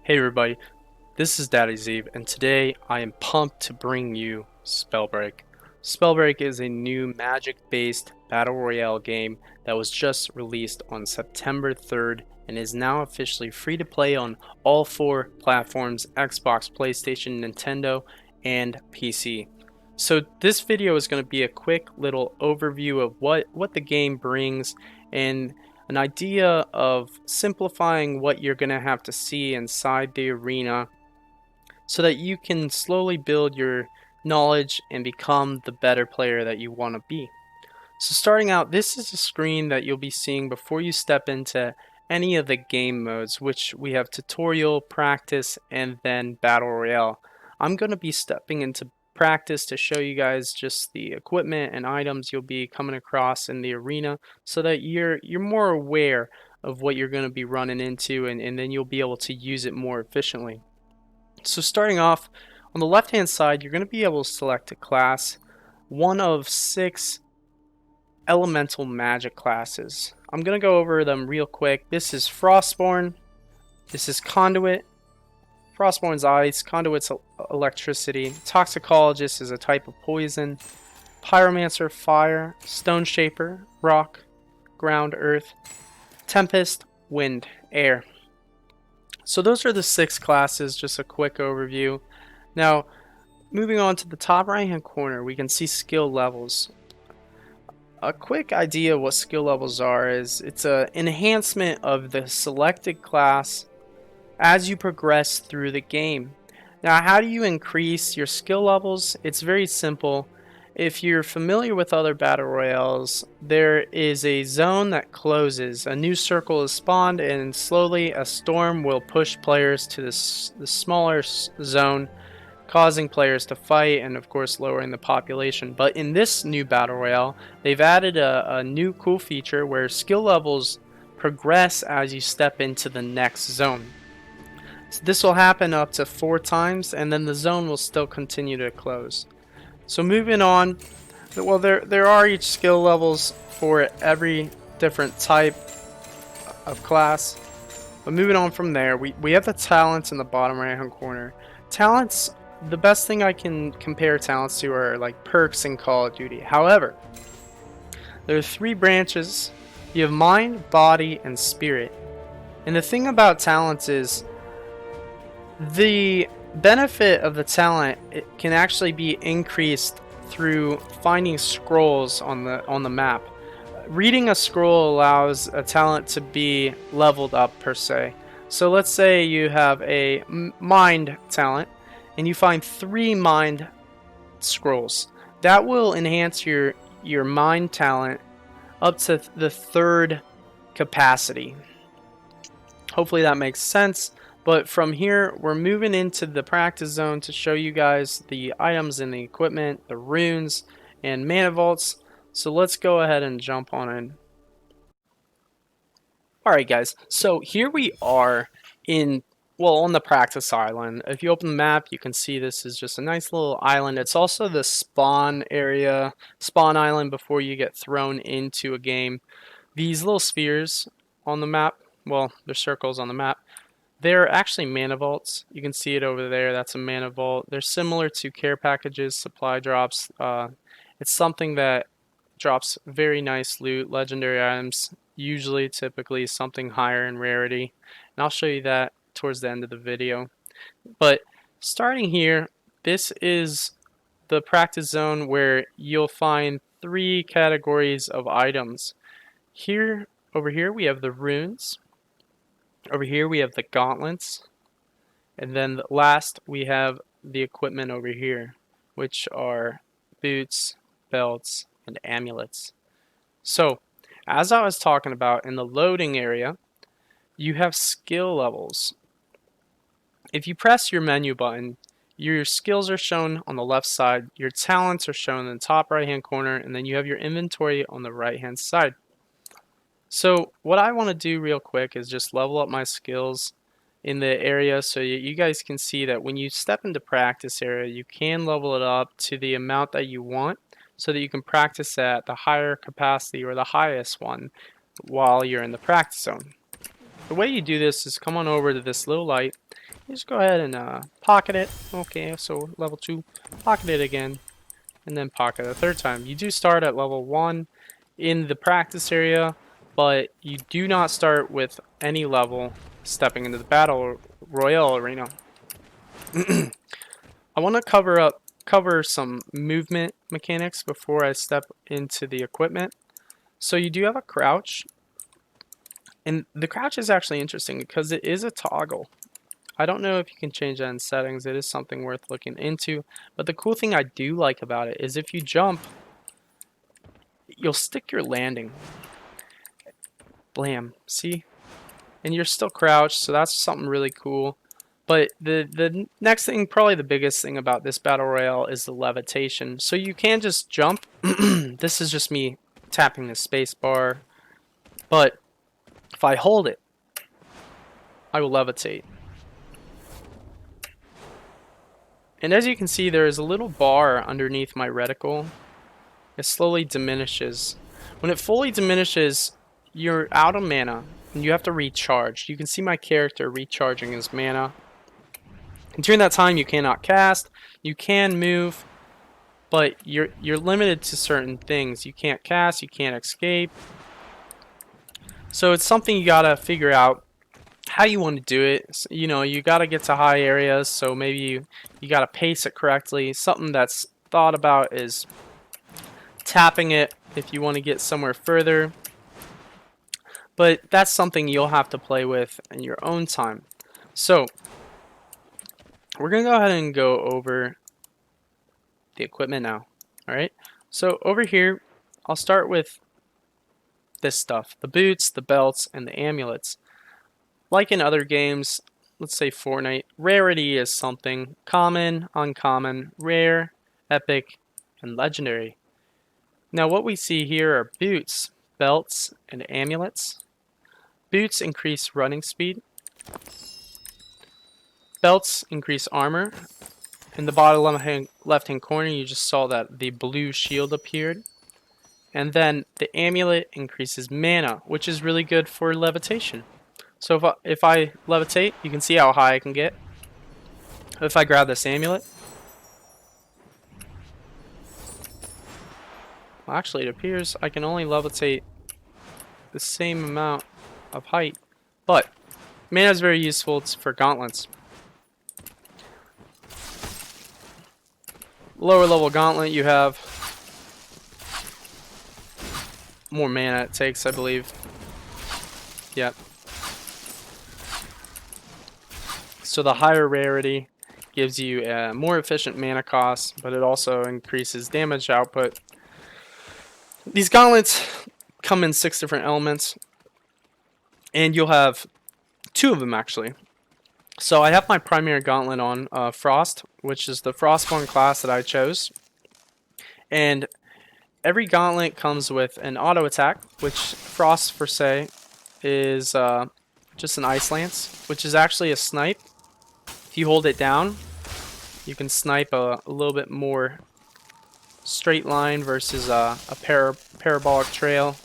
Hey everybody, this is Daddy Zeeb, and today I am pumped to bring you Spellbreak. Spellbreak is a new magic-based battle royale game that was just released on September 3rd and is now officially free to play on all four platforms: Xbox, PlayStation, Nintendo, and PC. So this video is going to be a quick little overview of what the game brings and an idea of simplifying what you're going to have to see inside the arena so that you can slowly build your knowledge and become the better player that you want to be. So starting out, this is a screen that you'll be seeing before you step into any of the game modes, which we have tutorial, practice, and then battle royale. I'm going to be stepping into practice to show you guys just the equipment and items you'll be coming across in the arena so that you're more aware of what you're going to be running into, and then you'll be able to use it more efficiently. So starting off, on the left hand side, you're going to be able to select a class, one of 6 elemental magic classes. I'm going to go over them real quick. This is Frostborn, this is Conduit. Frostborn's ice, Conduit's electricity, Toxicologist is a type of poison, Pyromancer fire, Stone Shaper rock, ground earth, Tempest wind air. So those are the 6 classes, just a quick overview. Now moving on to the top right hand corner, we can see skill levels. A quick idea of what skill levels are is it's an enhancement of the selected class as you progress through the game. Now, how do you increase your skill levels? It's very simple. If you're familiar with other battle royales, there is a zone that closes. A new circle is spawned, and slowly a storm will push players to the smaller zone, causing players to fight and of course lowering the population. But in this new battle royale, they've added a new cool feature where skill levels progress as you step into the next zone. So this will happen up to 4 times, and then the zone will still continue to close. So moving on, well, there are each skill levels for every different type of class. But moving on from there, we have the talents in the bottom right hand corner. Talents, the best thing I can compare talents to are like perks in Call of Duty. However, there are 3 branches. You have mind, body, and spirit. And the thing about talents is the benefit of the talent, it can actually be increased through finding scrolls on the map. Reading a scroll allows a talent to be leveled up per se. So let's say you have a mind talent and you find 3 mind scrolls. That will enhance your mind talent up to the 3rd capacity. Hopefully that makes sense. But from here, we're moving into the practice zone to show you guys the items and the equipment, the runes, and mana vaults. So let's go ahead and jump on in. Alright guys, so here we are on the practice island. If you open the map, you can see this is just a nice little island. It's also the spawn area, spawn island before you get thrown into a game. These little spheres on the map, well, they're circles on the map, they're actually mana vaults. You can see it over there. That's a mana vault. They're similar to care packages, supply drops. It's something that drops very nice loot, legendary items, usually typically something higher in rarity. And I'll show you that towards the end of the video. But starting here, this is the practice zone where you'll find 3 categories of items. Over here we have the runes. Over here we have the gauntlets, and then last we have the equipment over here, which are boots, belts, and amulets. So as I was talking about, in the loading area you have skill levels. If you press your menu button, your skills are shown on the left side, your talents are shown in the top right hand corner, and then you have your inventory on the right hand side. So what I want to do real quick is just level up my skills in the area so you guys can see that when you step into practice area, you can level it up to the amount that you want so that you can practice at the higher capacity or the highest one while you're in the practice zone. the way you do this is come on over to this little light. You just go ahead and pocket it. Okay, so level 2, pocket it again, and then pocket a third time. You do start at level 1 in the practice area, but you do not start with any level stepping into the battle royale arena. I want to cover some movement mechanics before I step into the equipment. So you do have a crouch, and the crouch is actually interesting because it is a toggle. I don't know if you can change that in settings. It is something worth looking into. But the cool thing I do like about it is if you jump, you'll stick your landing. Blam, see? And you're still crouched, so that's something really cool. But the next thing, probably the biggest thing about this battle royale, is the levitation. So you can just jump. This is just me tapping the space bar. But if I hold it, I will levitate. And as you can see, there is a little bar underneath my reticle. It slowly diminishes. When it fully diminishes, you're out of mana and you have to recharge. You can see my character recharging his mana. And during that time, you cannot cast, you can move, but you're limited to certain things. You can't cast, you can't escape. So it's something you gotta figure out how you want to do it. You know, you got to get to high areas, so maybe you got to pace it correctly. Something that's thought about is tapping it if you want to get somewhere further, but that's something you'll have to play with in your own time. So we're gonna go ahead and go over the equipment now. All right, so over here I'll start with this stuff: the boots, the belts, and the amulets. Like in other games, let's say Fortnite, rarity is something: common, uncommon, rare, epic, and legendary. Now what we see here are boots, belts, and amulets. Boots increase running speed. Belts increase armor. In the bottom left-hand corner, you just saw that the blue shield appeared. And then the amulet increases mana, which is really good for levitation. So if I levitate, you can see how high I can get. If I grab this amulet, well, actually it appears I can only levitate the same amount of height, but mana is very useful. It's for gauntlets. Lower level gauntlet, you have more mana it takes, I believe. Yep. So the higher rarity gives you a more efficient mana cost, but it also increases damage output. These gauntlets come in 6 different elements, and you'll have 2 of them actually. So I have my primary gauntlet on Frost, which is the Frostborn class that I chose. And every gauntlet comes with an auto attack, which Frost per se is just an Ice Lance, which is actually a snipe. If you hold it down, you can snipe a little bit more straight line versus a parabolic trail,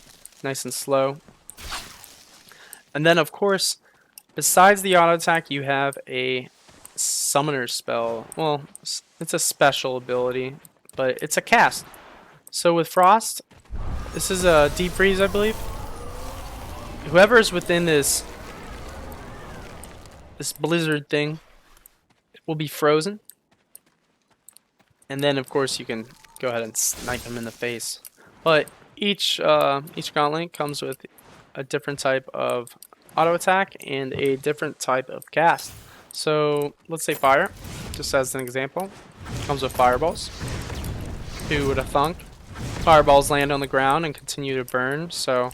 nice and slow. And then of course, besides the auto attack, you have a summoner spell. Well, it's a special ability, but it's a cast. So with Frost, this is a deep freeze, I believe. Whoever is within this blizzard thing will be frozen. And then of course you can go ahead and snipe them in the face. But each gauntlet comes with a different type of auto attack and a different type of cast. So let's say fire, just as an example, comes with fireballs. Who would have thunk? Fireballs land on the ground and continue to burn, so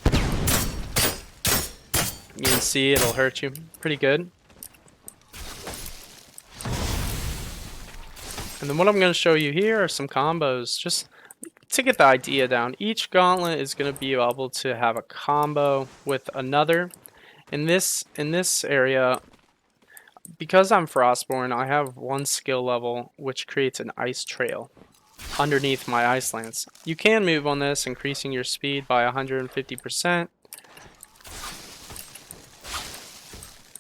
you can see it'll hurt you pretty good. And then what I'm going to show you here are some combos, just to get the idea down. Each gauntlet is going to be able to have a combo with another. In this area, because I'm Frostborn, I have 1 skill level which creates an ice trail underneath my Ice Lance. You can move on this, increasing your speed by 150%.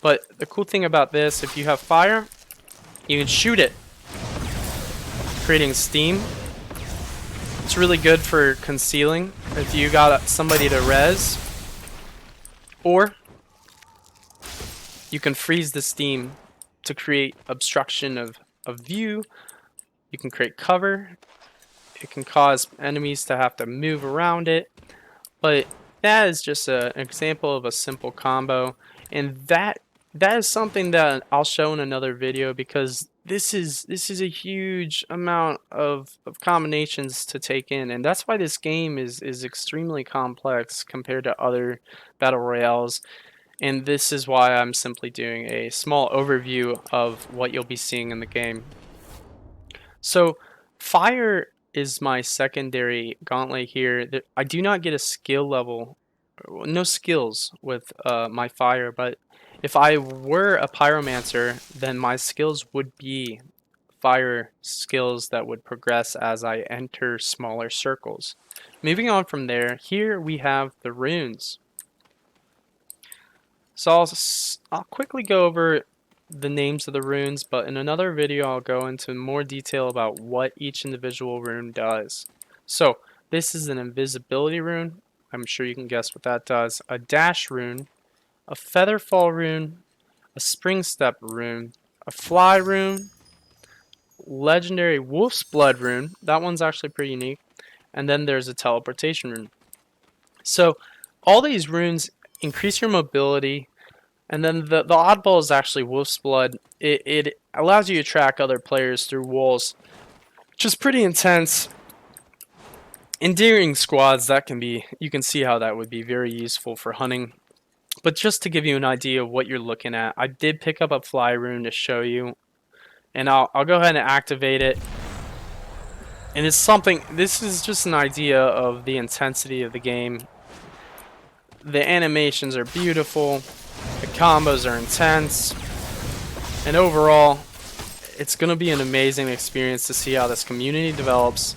But the cool thing about this, if you have fire, you can shoot it, creating steam. It's really good for concealing if you got somebody to res, or you can freeze the steam to create obstruction of view. You can create cover. It can cause enemies to have to move around it, but that is just an example of a simple combo, and that is something that I'll show in another video, because this is a huge amount of combinations to take in, and that's why this game is extremely complex compared to other battle royales. And this is why I'm simply doing a small overview of what you'll be seeing in the game. So fire is my secondary gauntlet here. I do not get a skill level, no skills with my fire, but if I were a pyromancer, then my skills would be fire skills that would progress as I enter smaller circles. Moving on from there, here we have the runes. So I'll quickly go over the names of the runes, but in another video I'll go into more detail about what each individual rune does. So this is an invisibility rune. I'm sure you can guess what that does. A dash rune, a featherfall rune, a spring step rune, a fly rune, legendary wolf's blood rune. That one's actually pretty unique. And then there's a teleportation rune. So all these runes increase your mobility, and then the oddball is actually wolf's blood. It allows you to track other players through walls, which is pretty intense. In during squads, that can be, you can see how that would be very useful for hunting. But just to give you an idea of what you're looking at, I did pick up a fly rune to show you, and I'll go ahead and activate it. And it's something, this is just an idea of the intensity of the game. The animations are beautiful, the combos are intense, and overall, it's going to be an amazing experience to see how this community develops,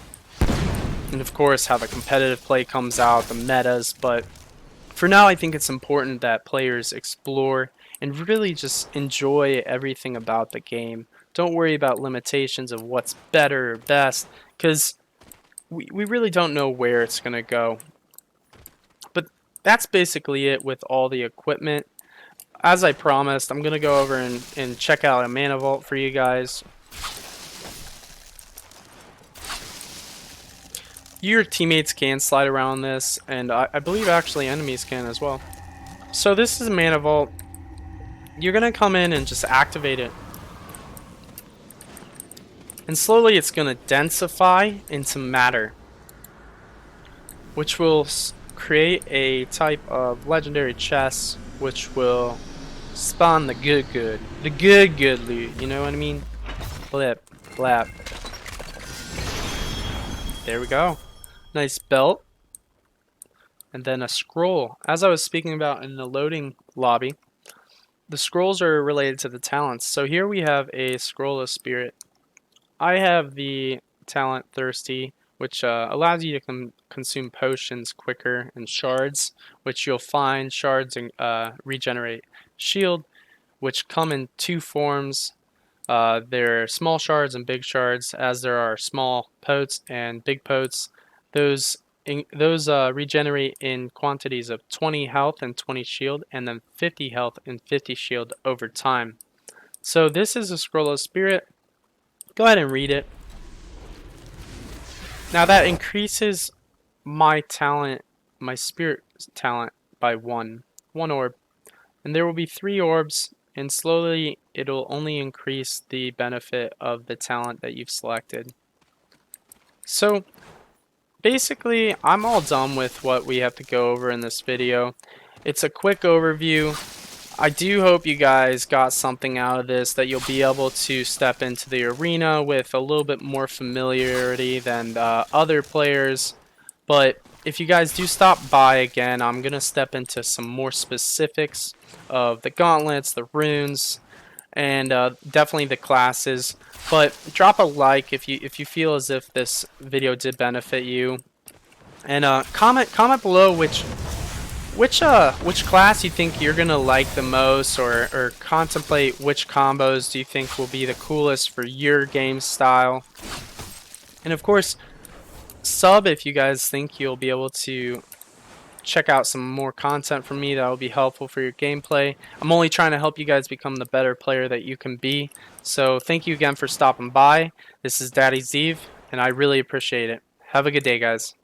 and of course how the competitive play comes out, the metas. But for now, I think it's important that players explore and really just enjoy everything about the game. Don't worry about limitations of what's better or best, because we really don't know where it's going to go. But that's basically it with all the equipment. As I promised, I'm going to go over and check out a mana vault for you guys. Your teammates can slide around this, and I believe actually enemies can as well. So this is a mana vault. You're going to come in and just activate it. And slowly it's going to densify into matter, which will create a type of legendary chest, which will spawn the good loot, you know what I mean? Blip, blap. There we go. Nice belt. And then a scroll. As I was speaking about in the loading lobby, the scrolls are related to the talents. So here we have a scroll of spirit. I have the talent Thirsty, which allows you to consume potions quicker, and shards, which you'll find shards and regenerate shield, which come in two forms. There are small shards and big shards, as there are small potes and big potes. Those regenerate in quantities of 20 health and 20 shield, and then 50 health and 50 shield over time. So this is a scroll of spirit. Go ahead and read it. Now that increases my talent, my spirit talent, by one orb. And there will be 3 orbs, and slowly it'll only increase the benefit of the talent that you've selected. So basically, I'm all done with what we have to go over in this video. It's a quick overview. I do hope you guys got something out of this, that you'll be able to step into the arena with a little bit more familiarity than other players. But if you guys do stop by again, I'm going to step into some more specifics of the gauntlets, the runes, and definitely the classes. But drop a like if you feel as if this video did benefit you, and comment below which class you think you're gonna like the most, or contemplate which combos do you think will be the coolest for your game style. And of course, sub if you guys think you'll be able to check out some more content from me that will be helpful for your gameplay. I'm only trying to help you guys become the better player that you can be. So thank you again for stopping by. This is Daddy Zeev, and I really appreciate it. Have a good day, guys.